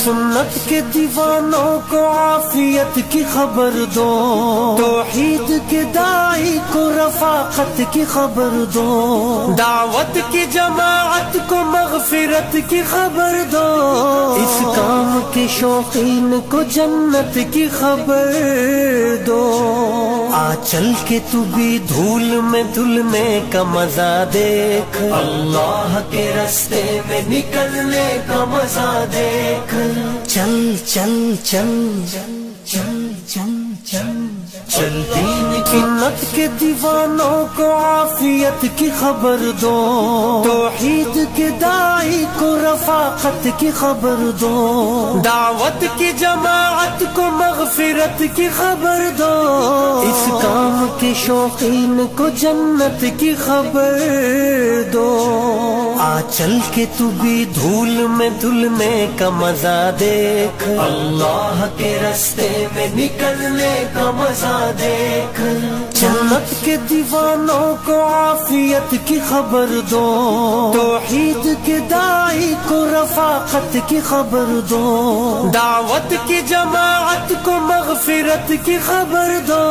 سنت کے دیوانوں کو عافیت کی خبر دو، توحید کے داعی کو رفاقت کی خبر دو، دعوت کی جماعت کو مغفرت کی خبر دو، اس کام کے شوقین کو جنت کی خبر دو۔ آ چل کے تو بھی دھول میں دھلنے کا مزہ دیکھ، اللہ کے راستے میں نکلنے کا مزہ دیکھ، چل چل چل چل چل چل چل دین کی نت کے دیوانوں کو عافیت کی خبر دو، توحید کے داعی کو رفاقت کی خبر دو، دعوت کی جماعت کو مغفرت کی خبر دو، اس کام کے شوقین کو جنت کی خبر دو۔ آ چل کے تو بھی دھول میں دھلنے کا مزہ دیکھ، اللہ کے راستے میں نکلنے کا مزہ دیکھ، جنت کے دیوانوں کو عافیت کی خبر دو، توحید کے داعی کو رفاقت کی خبر دو، دعوت کی جماعت کو مغفرت کی خبر دو۔